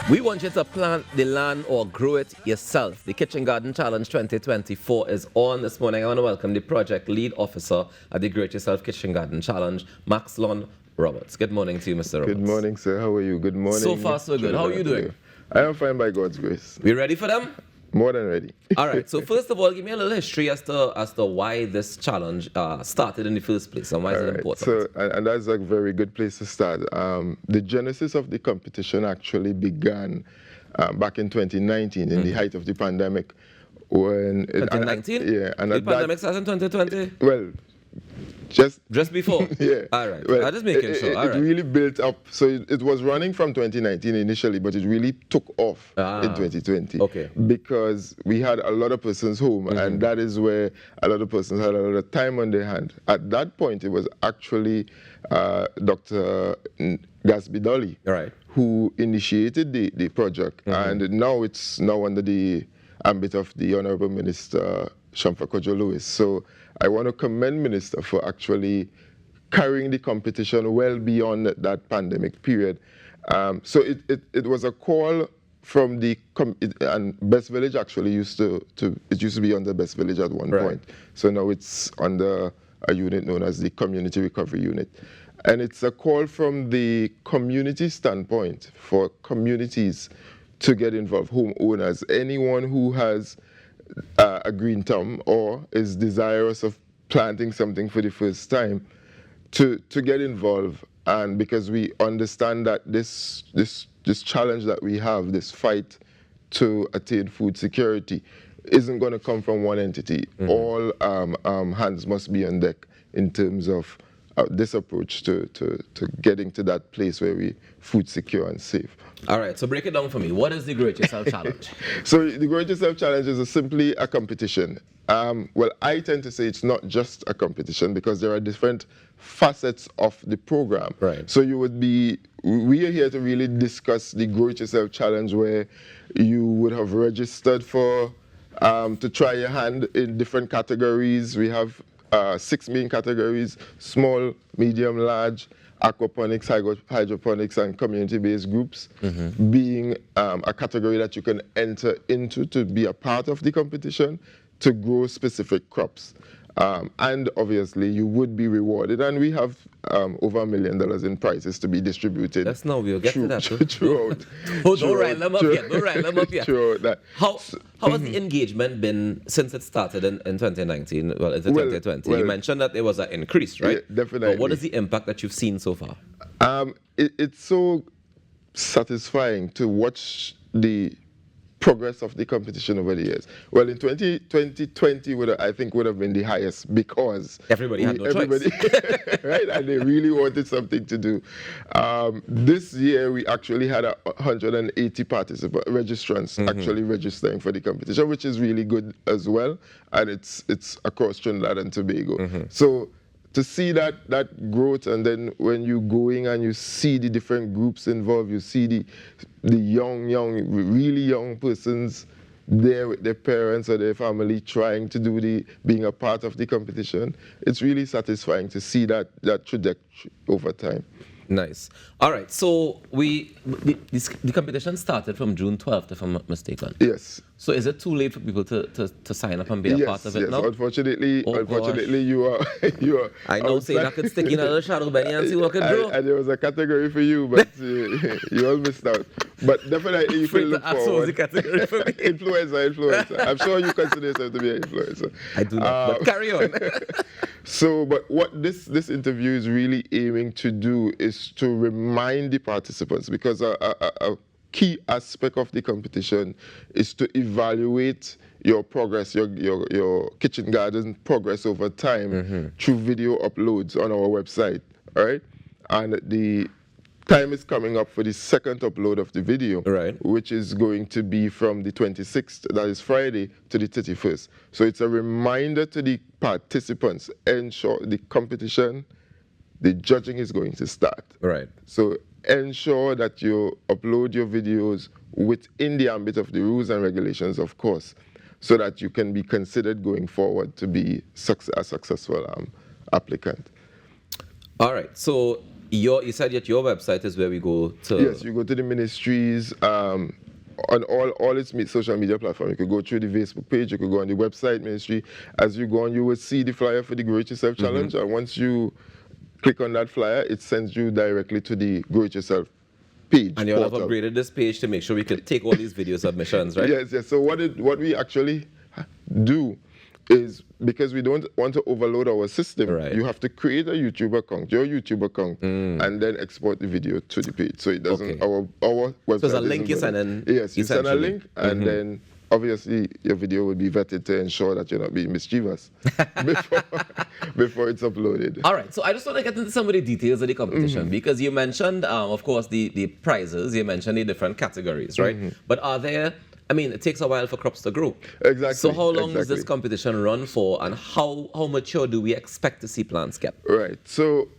We want you to plant the land or grow it yourself. The Kitchen Garden Challenge 2024 is on this morning. I want to welcome the project lead officer at the Grow It Yourself Kitchen Garden Challenge, Maxslon Roberts. Good morning to you, Mr. Roberts. Good morning, sir. How are you? Good morning. So far, so good. How are you doing? I am fine by God's grace. We ready for them? More than ready. All right. So first of all, give me a little history as to why this challenge started in the first place and why is it important. So, and that's a very good place to start. The genesis of the competition actually began back in 2019, in the height of the pandemic. When 2019? Yeah. And the pandemic started in 2020? Well, just before? Yeah. All right. Well, I'm just making sure. It really built up. So it was running from 2019 initially, but it really took off in 2020. Okay. Because we had a lot of persons home, and that is where a lot of persons had a lot of time on their hand. At that point, it was actually Dr. Gasby Dolly who initiated the project, and now it's under the ambit of the Honorable Minister Shamfa Kojo Lewis. So I want to commend Minister for actually carrying the competition well beyond that pandemic period. So it was a call from the and Best Village actually used to be under Best Village at one point. So now it's under a unit known as the Community Recovery Unit. And it's a call from the community standpoint for communities to get involved, homeowners, anyone who has a green thumb or is desirous of planting something for the first time to get involved. And because we understand that this challenge that we have, this fight to attain food security, isn't going to come from one entity. All hands must be on deck in terms of this approach to getting to that place where we food secure and safe. All right, so break it down for me. What is the Grow It Yourself Challenge? So the Grow It Yourself Challenge is simply a competition. Well, I tend to say it's not just a competition because there are different facets of the program. So we are here to really discuss the Grow It Yourself Challenge, where you would have registered for to try your hand in different categories. We have 6 main categories: small, medium, large, aquaponics, hydroponics, and community-based groups, being a category that you can enter into to be a part of the competition to grow specific crops. And obviously, you would be rewarded. And we have over $1 million in prizes to be distributed. That's now we'll get to that. Throughout. Don't write them up yet. Don't write them up yet. Throughout that. How has the engagement been since it started in 2019? Well, into 2020. You mentioned that there was an increase, right? Yeah, definitely. But what is the impact that you've seen so far? It's so satisfying to watch the progress of the competition over the years. Well, in 2020 I think would have been the highest because everybody had no choice. Right? And they really wanted something to do. This year we actually had 180 registrants actually registering for the competition, which is really good as well. And it's across Trinidad and Tobago. So to see that growth, and then when you going and you see the different groups involved, you see the really young persons there with their parents or their family trying to being a part of the competition, it's really satisfying to see that trajectory over time. Nice. All right. So the competition started from June 12th, if I'm not mistaken. Yes. So is it too late for people to sign up and be a part of it now? Yes. Unfortunately, you are. I know. Say I could stick in a little shadow Benny and see what could do. And there was a category for you, but you all missed out. But definitely you can look forward. The category for me. Influencer. I'm sure you consider yourself to be an influencer. I do not. But carry on. So, but what this interview is really aiming to do is to remind the participants, because a key aspect of the competition is to evaluate your progress, your kitchen garden progress over time through video uploads on our website, all right? And the time is coming up for the second upload of the video, which is going to be from the 26th, that is Friday, to the 31st. So it's a reminder to the participants, ensure the competition, the judging is going to start. So ensure that you upload your videos within the ambit of the rules and regulations, of course, so that you can be considered going forward to be a successful applicant. All right. So you said that your website is where we go to. Yes, you go to the ministries on all its social media platforms. You could go through the Facebook page, you could go on the website ministry. As you go on, you will see the flyer for the Grow It Yourself Challenge, and once you click on that flyer, it sends you directly to the Grow It Yourself page. And you have upgraded this page to make sure we could take all these video submissions, right? Yes, yes. So what we actually do is, because we don't want to overload our system, you have to create a YouTube account, your YouTube account, and then export the video to the page. So it doesn't, our website. So there's a link you send in. Yes, you send a link, and then obviously your video will be vetted to ensure that you're not being mischievous before it's uploaded. All right, so I just want to get into some of the details of the competition, because you mentioned, of course, the prizes, you mentioned the different categories, right? But are there, I mean, it takes a while for crops to grow. Exactly. So how long does this competition run for, and how mature do we expect to see plants get? Right. So,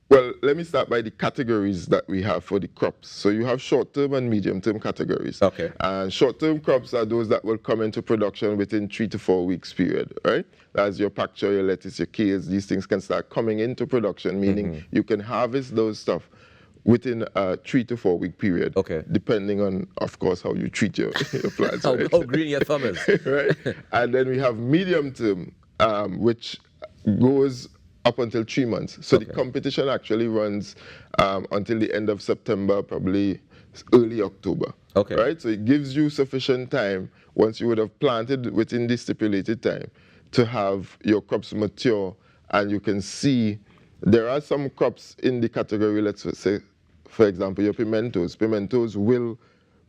well, let me start by the categories that we have for the crops. So you have short-term and medium-term categories. Okay. And short-term crops are those that will come into production within 3 to 4 weeks period, right? That's your pasture, your lettuce, your kales. These things can start coming into production, meaning you can harvest those stuff within a 3 to 4 week period. Okay. Depending on, of course, how you treat your plants. How green your thumb is. Right. And then we have medium-term, which goes up until 3 months. So the competition actually runs until the end of September, probably early October. Okay. Right? So it gives you sufficient time, once you would have planted within the stipulated time, to have your crops mature, and you can see there are some crops in the category, let's say, for example, your pimentos. Pimentos will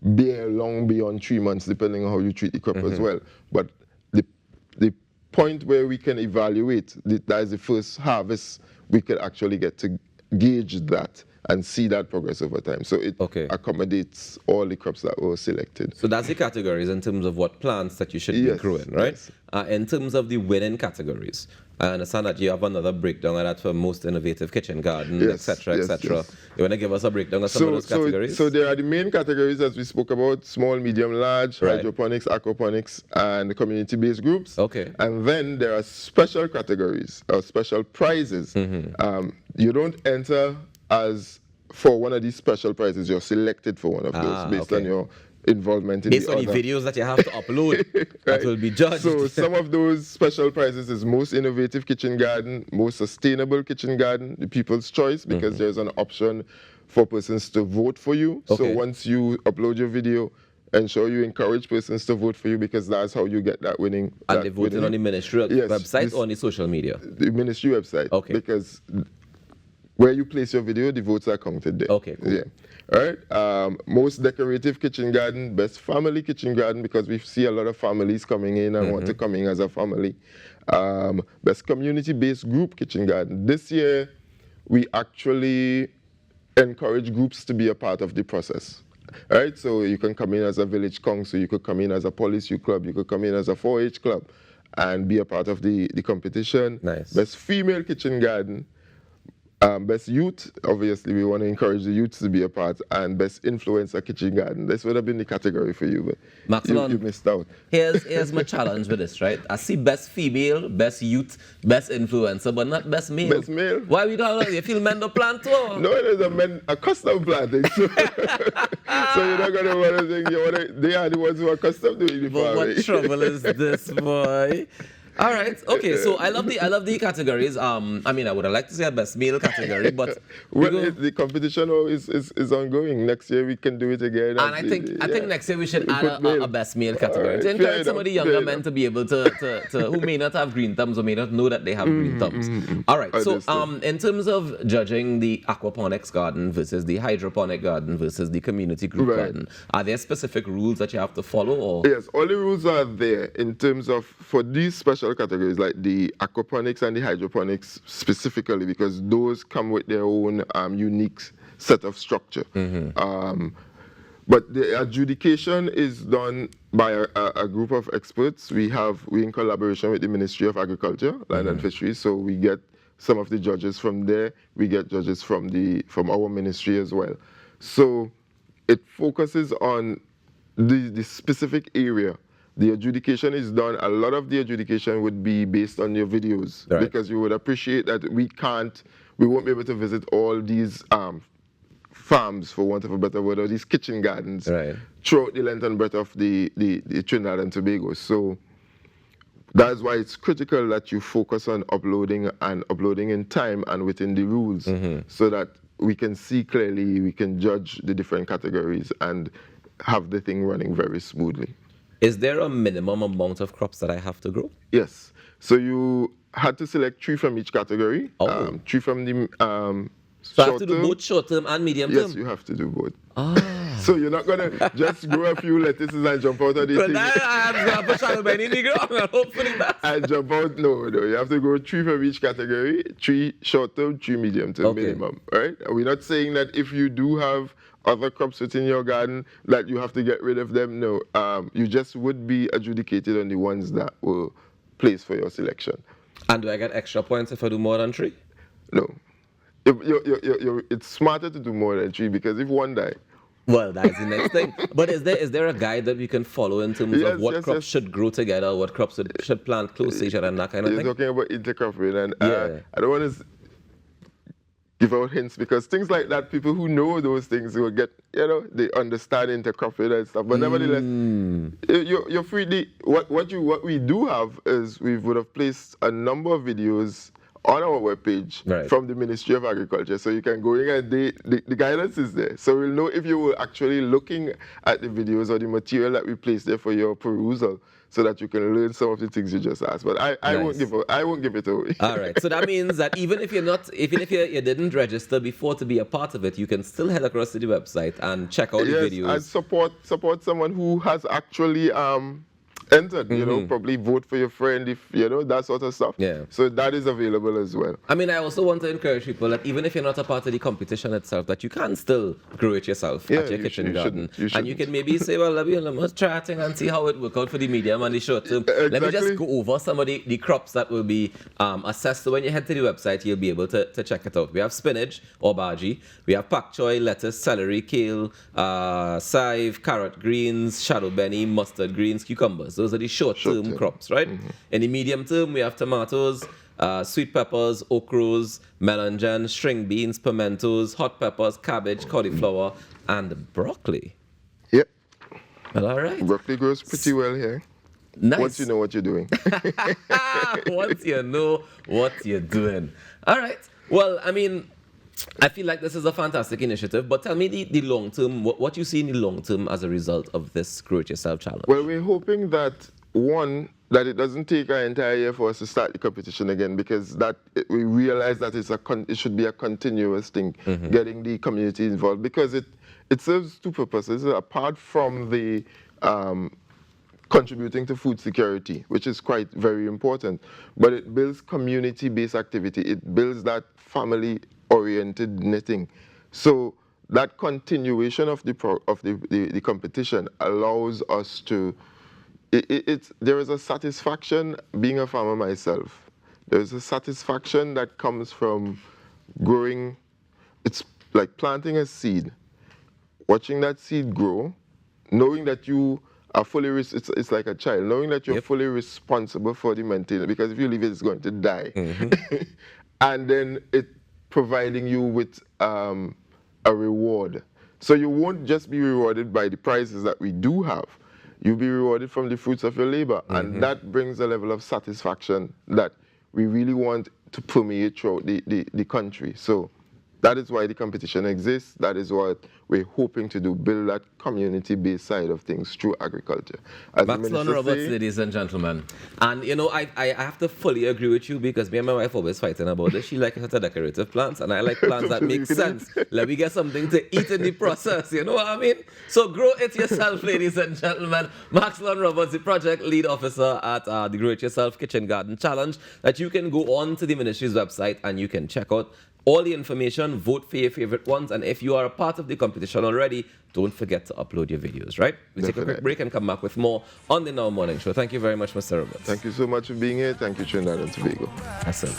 bear long beyond 3 months, depending on how you treat the crop as well. But the point where we can evaluate, that is the first harvest, we can actually get to gauge that and see that progress over time. So it accommodates all the crops that were selected. So that's the categories in terms of what plants that you should be growing, right? Yes. In terms of the winning categories, I understand that you have another breakdown of that for most innovative kitchen garden, etc., etc. You want to give us a breakdown of some of those categories? So there are the main categories, as we spoke about: small, medium, large, hydroponics, aquaponics, and community-based groups. Okay. And then there are special categories, or special prizes. You don't enter as for one of these special prizes. You're selected for one of those based on your involvement in based on the videos that you have to upload that will be judged. So some of those special prizes is most innovative kitchen garden, most sustainable kitchen garden, the people's choice, because there's an option for persons to vote for you. So once you upload your video, ensure you encourage persons to vote for you, because that's how you get that winning. And they voted on the ministry website or on the social media? The ministry website. Okay. Because where you place your video, the votes are counted there. Okay, cool. Yeah. All right. Most decorative kitchen garden, best family kitchen garden, because we see a lot of families coming in and want to come in as a family. Best community-based group kitchen garden. This year, we actually encourage groups to be a part of the process. All right. So you can come in as a village council, you could come in as a police youth club, you could come in as a 4-H club and be a part of the competition. Nice. Best female kitchen garden. Best youth, obviously we want to encourage the youths to be a part, and best influencer kitchen garden. This would have been the category for you, but Maxslon, you missed out. Here's my challenge with this, right? I see best female, best youth, best influencer, but not best male. Best male? Why we don't you feel men the plant too? No, it is a custom planting. So, so you're not gonna want to think they are the ones who are custom doing the farming. But what trouble is this, boy? All right. Okay. So I love the categories. I mean, I would have liked to see a best male category, but the competition is ongoing. Next year we can do it again. And I think next year we should add a best male category to encourage some of the younger men to be able to who may not have green thumbs or may not know that they have green thumbs. All right. So in terms of judging the aquaponics garden versus the hydroponic garden versus the community group garden, are there specific rules that you have to follow? Or? Yes, all the rules are there in terms of for these special categories like the aquaponics and the hydroponics specifically, because those come with their own unique set of structure. But the adjudication is done by a group of experts. We in collaboration with the Ministry of Agriculture, Land and Fisheries, so we get some of the judges from there. We get judges from our ministry as well. So it focuses on the specific area the adjudication is done, a lot of the adjudication would be based on your videos, right, because you would appreciate that we won't be able to visit all these farms, for want of a better word, or these kitchen gardens right, throughout the length and breadth of the Trinidad and Tobago. So that's why it's critical that you focus on uploading in time and within the rules, so that we can see clearly, we can judge the different categories and have the thing running very smoothly. Is there a minimum amount of crops that I have to grow? Yes. So you had to select 3 from each category. Oh. 3 from the so I have to do both short term and medium term? Yes, you have to do both. Ah. So you're not going to just grow a few lettuces and jump out of the thing. I'm going to put shallow belly in the ground, hopefully that. And jump out. No, you have to go 3 from each category, 3 short term, 3 medium term minimum, right? And we're not saying that if you do have other crops within your garden that you have to get rid of them. No, you just would be adjudicated on the ones that were placed for your selection. And do I get extra points if I do more than 3? No. It's smarter to do more than 3, because if one die. Well, that's the next thing. But is there a guide that we can follow in terms of what crops should grow together, what crops should plant close to each other and that kind of thing? You're talking about intercropping, and I don't want to give out hints, because things like that, people who know those things will get, they understand intercropping and stuff. But nevertheless, you're free. What we do have is we would have placed a number of videos on our webpage from the Ministry of Agriculture. So you can go in and the guidance is there. So we'll know if you were actually looking at the videos or the material that we placed there for your perusal, so that you can learn some of the things you just asked. But I won't give it away. All right. So that means that even if you didn't register before to be a part of it, you can still head across to the website and check out the videos. And support someone who has actually entered, probably vote for your friend, if that sort of stuff. Yeah. So that is available as well. I mean, I also want to encourage people that even if you're not a part of the competition itself, that you can still grow it yourself at your kitchen garden. And you can maybe say, well, let's try a thing and see how it works out for the medium and the short term. Exactly. Let me just go over some of the crops that will be assessed. So when you head to the website, you'll be able to check it out. We have spinach or bhaji. We have pak choy, lettuce, celery, kale, saive, carrot greens, shadow benny, mustard greens, cucumbers. Those are the short-term crops, right? In the medium term, we have tomatoes, sweet peppers, okras, melanjan, string beans, pimentos, hot peppers, cabbage, cauliflower, and broccoli. Yep. Well, all right. Broccoli grows pretty well here. Nice. Once you know what you're doing. Once you know what you're doing. All right. Well, I mean, I feel like this is a fantastic initiative, but tell me the long term, what you see in the long term as a result of this Grow It Yourself challenge. Well, we're hoping that, one, that it doesn't take an entire year for us to start the competition again, because we realize that it should be a continuous thing, getting the community involved, because it serves 2 purposes, apart from the contributing to food security, which is quite very important, but it builds community-based activity. It builds that family-oriented knitting. So that continuation of the competition allows us to. There is a satisfaction being a farmer myself. There is a satisfaction that comes from growing. It's like planting a seed, watching that seed grow, knowing that you are fully. It's like a child, knowing that you're fully responsible for the maintenance. Because if you leave it, it's going to die. And then it providing you with a reward. So you won't just be rewarded by the prizes that we do have. You'll be rewarded from the fruits of your labor. And that brings a level of satisfaction that we really want to permeate throughout the country. So that is why the competition exists. That is what we're hoping to do, build that community-based side of things through agriculture. Maxslon Roberts, ladies and gentlemen. And, I have to fully agree with you, because me and my wife always fighting about this. She likes the decorative plants, and I like plants that make sense. Let me get something to eat in the process, you know what I mean? So grow it yourself, ladies and gentlemen. Maxslon Roberts, the project lead officer at the Grow It Yourself Kitchen Garden Challenge, that you can go on to the ministry's website and you can check out all the information, vote for your favorite ones, and if you are a part of the competition already, don't forget to upload your videos, right? We'll take a quick break and come back with more on the Now Morning Show. Thank you very much, Mr. Roberts. Thank you so much for being here. Thank you, Trinidad and Tobago. Excellent.